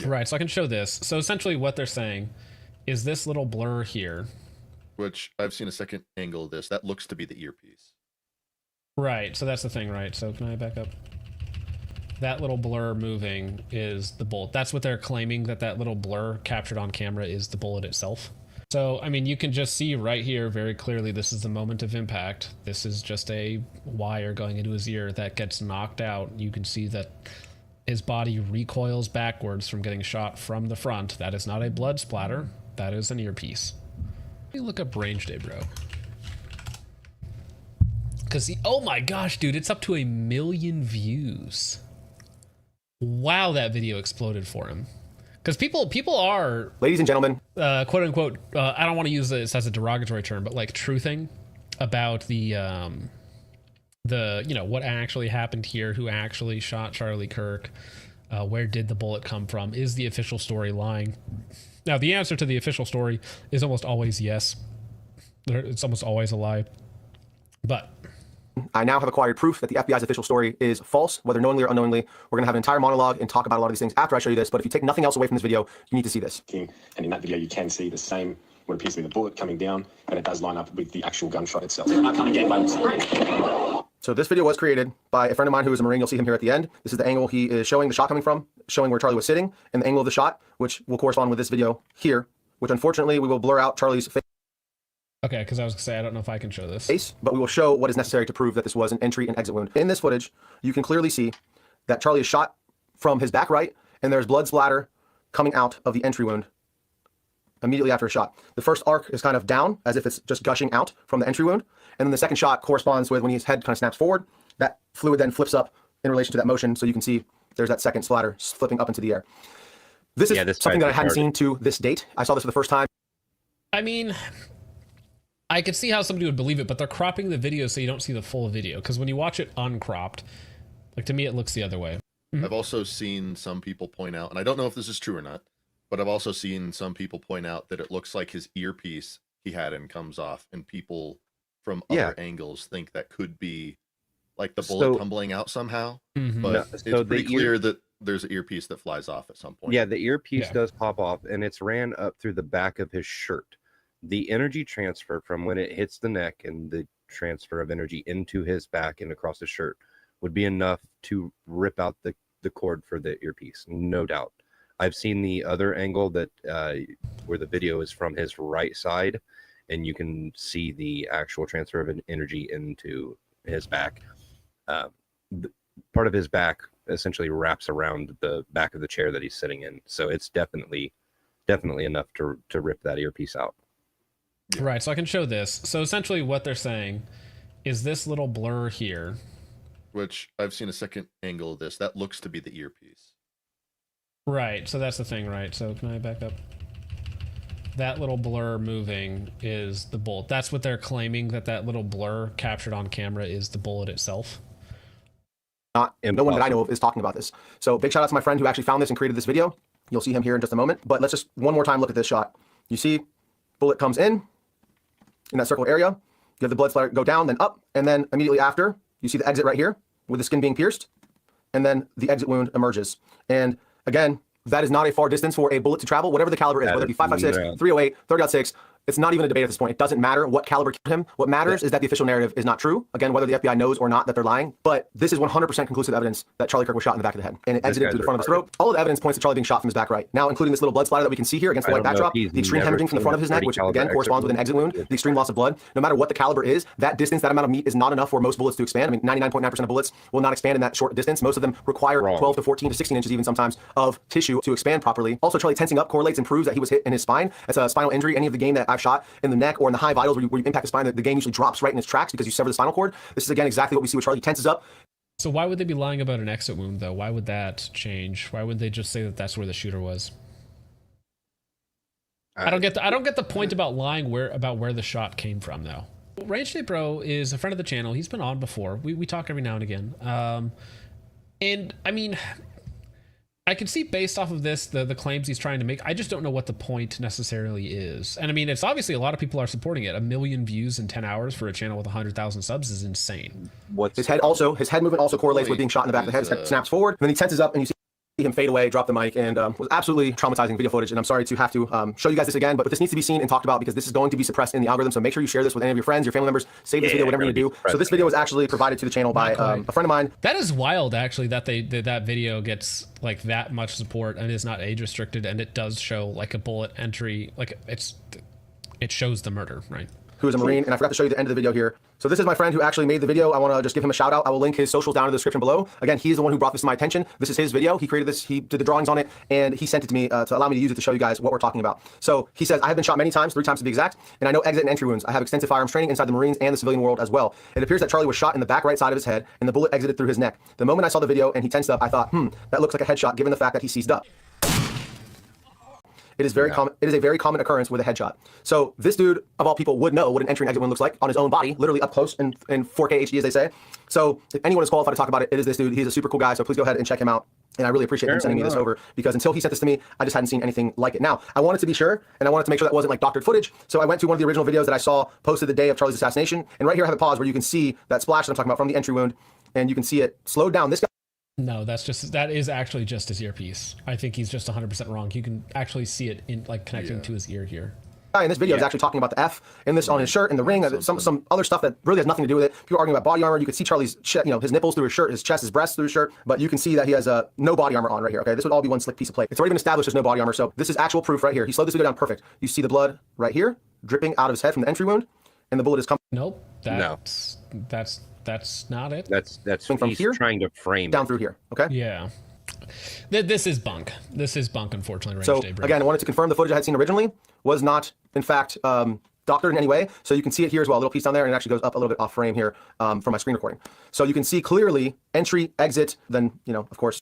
Right, so I can show this. So essentially what they're saying is this little blur here. Which I've seen a second angle of this. That looks to be the earpiece. Right, so that's the thing, right? So can I back up? That little blur moving is the bullet. That's what they're claiming, that that little blur captured on camera is the bullet itself. So, I mean, you can just see right here very clearly this is the moment of impact. This is just a wire going into his ear that gets knocked out. You can see that his body recoils backwards from getting shot from the front. That is not a blood splatter. That is an earpiece. Let me look up range day, bro. Because, oh my gosh, dude, it's up to 1 million views. Wow, that video exploded for him. Because people are, ladies and gentlemen, quote unquote, I don't want to use this as a derogatory term, but like truthing about the you know, what actually happened here, who actually shot Charlie Kirk, where did the bullet come from, is the official story lying? Now, the answer to the official story is almost always yes. It's almost always a lie. But I now have acquired proof that the FBI's official story is false, whether knowingly or unknowingly. We're going to have an entire monologue and talk about a lot of these things after I show you this, but if you take nothing else away from this video, you need to see this. And in that video, you can see the same, what appears to be the bullet coming down, and it does line up with the actual gunshot itself. So this video was created by a friend of mine who is a Marine. You'll see him here at the end. This is the angle he is showing the shot coming from, showing where Charlie was sitting, and the angle of the shot, which will correspond with this video here, which unfortunately we will blur out Charlie's face. okay, because I was going to say, I don't know if I can show this. But we will show what is necessary to prove that this was an entry and exit wound. In this footage, you can clearly see that Charlie is shot from his back right, and there's blood splatter coming out of the entry wound immediately after a shot. The first arc is kind of down, as if it's just gushing out from the entry wound, and then the second shot corresponds with when his head kind of snaps forward, that fluid then flips up in relation to that motion, so you can see there's that second splatter flipping up into the air. This is something that I hadn't seen to this date. I saw this for the first time. I mean, I could see how somebody would believe it, but they're cropping the video so you don't see the full video. Because when you watch it uncropped, like, to me, it looks the other way. I've also seen some people point out, and I don't know if this is true or not, but I've also seen some people point out that it looks like his earpiece he had in comes off, and people from other angles think that could be like the bullet tumbling out somehow. But it's pretty clear that there's an earpiece that flies off at some point. Yeah, the earpiece does pop off, and it's ran up through the back of his shirt. The energy transfer from when it hits the neck and the transfer of energy into his back and across his shirt would be enough to rip out the cord for the earpiece, no doubt. I've seen the other angle that where the video is from his right side, and you can see the actual transfer of energy into his back. Part of his back essentially wraps around the back of the chair that he's sitting in, so it's definitely enough to rip that earpiece out. Right, so I can show this. So essentially what they're saying is this little blur here. Which I've seen a second angle of this. That looks to be the earpiece. Right, so that's the thing, right? So can I back up? That little blur moving is the bullet. That's what they're claiming, that that little blur captured on camera is the bullet itself. No one that I know of is talking about this. So big shout out to my friend who actually found this and created this video. You'll see him here in just a moment. But let's just one more time look at this shot. You see bullet comes in that circle area. You have the blood splatter go down, then up, and then immediately after, you see the exit right here with the skin being pierced, and then the exit wound emerges. And again, that is not a far distance for a bullet to travel, whatever the caliber is, whether it be 5.56, 308, 30.6. It's not even a debate at this point. It doesn't matter what caliber killed him. What matters is that the official narrative is not true. Again, whether the FBI knows or not that they're lying, but this is 100% conclusive evidence that Charlie Kirk was shot in the back of the head, and it exited through the front of his throat. All of the evidence points to Charlie being shot from his back right. Now, including this little blood splatter that we can see here against the white backdrop, the extreme hemorrhaging from the front of his neck, which again corresponds with an exit wound, the extreme loss of blood. No matter what the caliber is, that distance, that amount of meat is not enough for most bullets to expand. I mean, 99.9% of bullets will not expand in that short distance. Most of them require 12 to 14 to 16 inches even sometimes of tissue to expand properly. Also, Charlie tensing up correlates and proves that he was hit in his spine. That's a spinal injury. Any of the game that I've shot in the neck or in the high vitals where you impact the spine, the game usually drops right in its tracks because you sever the spinal cord. This is again exactly what we see with Charlie. He tenses up. So why would they be lying about an exit wound though? Why would that change? Why would they just say that that's where the shooter was? I don't get the point about lying about where the shot came from though. Range Day Bro is a friend of the channel. He's been on before. We talk every now and again. And I mean, I can see based off of this, the claims he's trying to make. I just don't know what the point necessarily is. And I mean, it's obviously a lot of people are supporting it. 1 million views in 10 hours for a channel with 100,000 subs is insane. His head movement also correlates with being shot in the back of the head. His head snaps forward, and then he tenses up, and you see him fade away, drop the mic, and was absolutely traumatizing video footage. And I'm sorry to have to show you guys this again, but this needs to be seen and talked about because this is going to be suppressed in the algorithm. So make sure you share this with any of your friends, your family members, save this video, whatever you do. So this video was actually provided to the channel by a friend of mine. That is wild, actually, that that video gets like that much support and is not age restricted, and it does show like a bullet entry, like it shows the murder, right? Who is a Marine, and I forgot to show you the end of the video here. So this is my friend who actually made the video. I want to just give him a shout out. I will link his socials down in the description below. Again, he is the one who brought this to my attention. This is his video. He created this, he did the drawings on it, and he sent it to me to allow me to use it to show you guys what we're talking about. So he says, I have been shot many times, 3 times to be exact, and I know exit and entry wounds. I have extensive firearms training inside the Marines and the civilian world as well. It appears that Charlie was shot in the back right side of his head, and the bullet exited through his neck. The moment I saw the video and he tensed up, I thought, that looks like a headshot given the fact that he seized up. It is very common. It is a very common occurrence with a headshot. So this dude, of all people, would know what an entry and exit wound looks like on his own body, literally up close in 4K HD, as they say. So if anyone is qualified to talk about it, it is this dude. He's a super cool guy. So please go ahead and check him out. And I really appreciate him sending me this over because until he sent this to me, I just hadn't seen anything like it. Now, I wanted to be sure, and I wanted to make sure that wasn't like doctored footage. So I went to one of the original videos that I saw posted the day of Charlie's assassination. And right here I have a pause where you can see that splash that I'm talking about from the entry wound. And you can see it slowed down. This guy. No, that is actually just his earpiece. I think he's just 100% wrong. You can actually see it in like connecting to his ear here. Guy in this video is actually talking about the F in this on his shirt, in the ring, some other stuff that really has nothing to do with it. People are arguing about body armor. You can see Charlie's, his nipples through his shirt, his chest, his breasts through his shirt, but you can see that he has no body armor on right here. Okay, this would all be one slick piece of plate. It's already been established there's no body armor, so this is actual proof right here. He slowed this video down perfect. You see the blood right here dripping out of his head from the entry wound, and the bullet is coming. Nope. That's not it. That's from he's here trying to frame down through here. Okay. Yeah. This is bunk. This is bunk, unfortunately. So again, I wanted to confirm the footage I had seen originally was not, in fact, doctored in any way. So you can see it here as well, a little piece down there, and it actually goes up a little bit off frame here from my screen recording. So you can see clearly entry, exit, then, of course.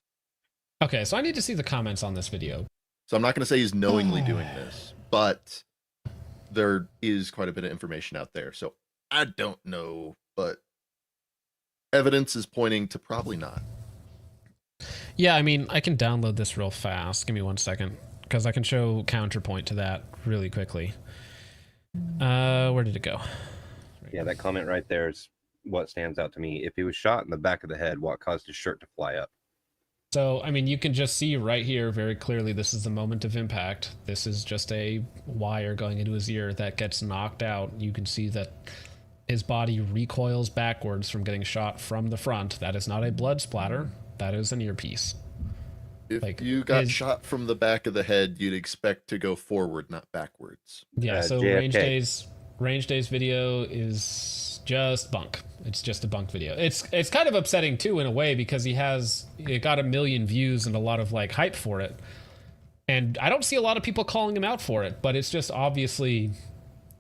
Okay, so I need to see the comments on this video. So I'm not going to say he's knowingly doing this, but there is quite a bit of information out there. So I don't know, but evidence is pointing to probably not. Yeah, I mean, I can download this real fast. Give me 1 second, because I can show counterpoint to that really quickly. Where did it go? Yeah, that comment right there is what stands out to me. If he was shot in the back of the head, what caused his shirt to fly up? So, I mean, you can just see right here very clearly this is the moment of impact. This is just a wire going into his ear that gets knocked out. You can see that his body recoils backwards from getting shot from the front. That is not a blood splatter. That is an earpiece. If you got shot from the back of the head, you'd expect to go forward, not backwards. Yeah, so JFK. Range Days video is just bunk. It's just a bunk video. It's kind of upsetting too in a way because it got 1 million views and a lot of like hype for it. And I don't see a lot of people calling him out for it, but it's just obviously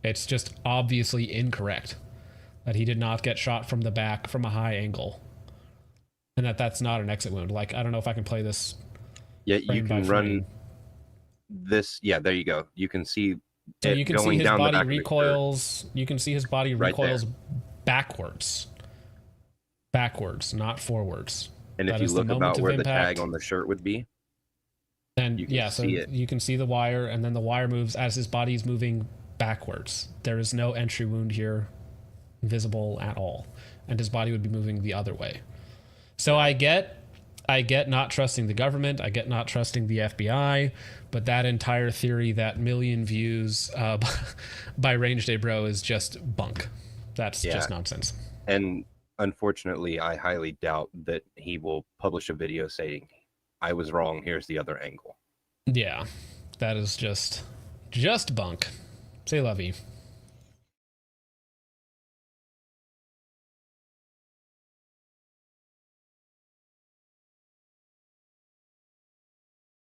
incorrect that he did not get shot from the back from a high angle. And that's not an exit wound. Like, I don't know if I can play this. Yeah, you can run this. Yeah, there you go. You can see so you can see his body recoils. You can see his body right recoils backwards, not forwards. And if you look about where the tag on the shirt would be, then you can see it. You can see the wire, and then the wire moves as his body is moving backwards. There is no entry wound here visible at all, and his body would be moving the other way. So I get not trusting the government. I get not trusting the FBI, but that entire theory, that 1 million views by Range Day Bro is just bunk. That's just nonsense. And unfortunately, I highly doubt that he will publish a video saying, I was wrong, here's the other angle. Yeah, that is just bunk. Say lovey.